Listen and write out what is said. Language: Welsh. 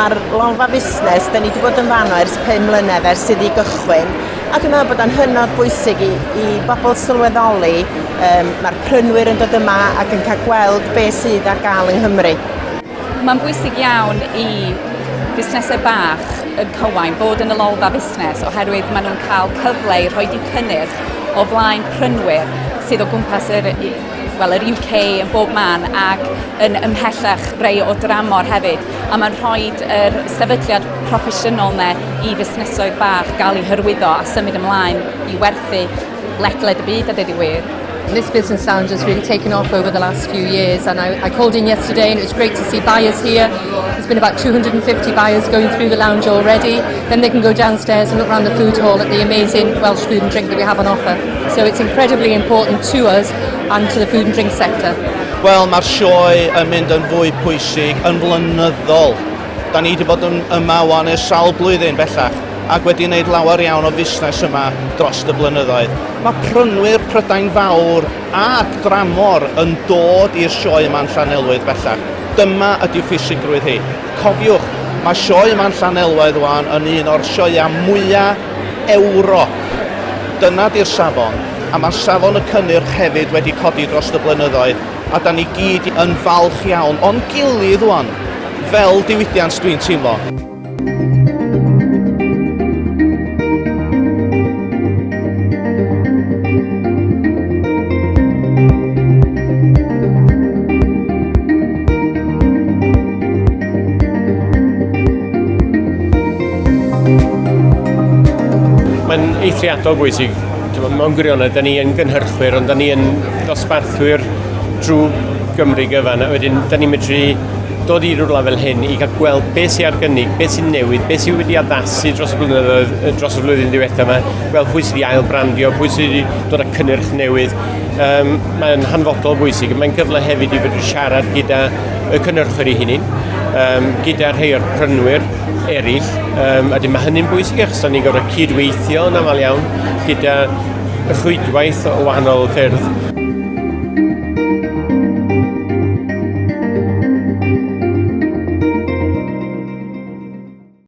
Mae'r lolfa busnes, da ni wedi bod yn fanno ers 5 mlynedd ers iddi gychwyn, a dwi'n meddwl bod o'n hynod bwysig i bobl sylweddoli. Mae'r prynwyr yn dod yma ac yn cael gweld beth sydd ar gael yng Nghymru. Mae'n bwysig iawn i busnesau bach yn Cywain fod yn y lolfa busnes oherwydd maen nhw'n cael cyfle i rhoi cynnyrch o flaen prynwyr sydd o gwmpas yr UK yn bob man ac yn ymhellach rei o dramor hefyd. A mae'n rhoi yr sefydliad proffesiynol yna i busnesoedd bach gael eu hyrwyddo a symud ymlaen i werthu ledled y byd a dydy wir. This business lounge has really taken off over the last few years, and I called in yesterday and it was great to see buyers here. There's been about 250 buyers going through the lounge already. Then they can go downstairs and look around the food hall at the amazing Welsh food and drink that we have on offer. So it's incredibly important to us and to the food and drink sector. Wel, mae'r sioe yn mynd yn fwy pwysig yn flynyddol. Da ni wedi bod yma wan ers sawl blwyddyn bellach ac wedi wneud lawer iawn o fusnes yma dros y blynyddoedd. Mae prynwyr Prydain Fawr ac dramor yn dod i'r sioe yma'n Llanelwedd bellach. Dyma ydy ffisigrwydd hi. Cofiwch, mae sioe yma'n Llanelwedd wan yn un o'r sioea mwyaf Ewrop. Dyna di'r safon, a mae safon y cynnyrch hefyd wedi codi dros y blynyddoedd, a da ni gyd yn falch iawn, ond gilydd wan, fel diwydiant dwi'n teimlo. Mae'n eithriadol bwysig. Mewn gwirionedd, da ni yn gynhyrchwyr, ond da ni yn ddosbarthwyr drwy Gymru gyfan. A wedyn, da ni'n medru dod i rwla fel hyn i gael gweld beth sy'n ar gynnig, beth sy'n newid, beth sy'n wedi addasu dros y flwyddyn diwethaf yma, gweld pwy sydd wedi ail-brandio, pwy sydd wedi dod â cynnyrch newydd. Mae'n hanfodol bwysig. Mae'n gyfle hefyd i fedru siarad gyda y cynnyrchwyr i hunin, gyda rhai o'r prynwyr eraill. A mae hynny'n bwysig achos da ni'n gorfod cydweithio yn aml iawn gyda y rhwydwaith o wahanol ffyrdd.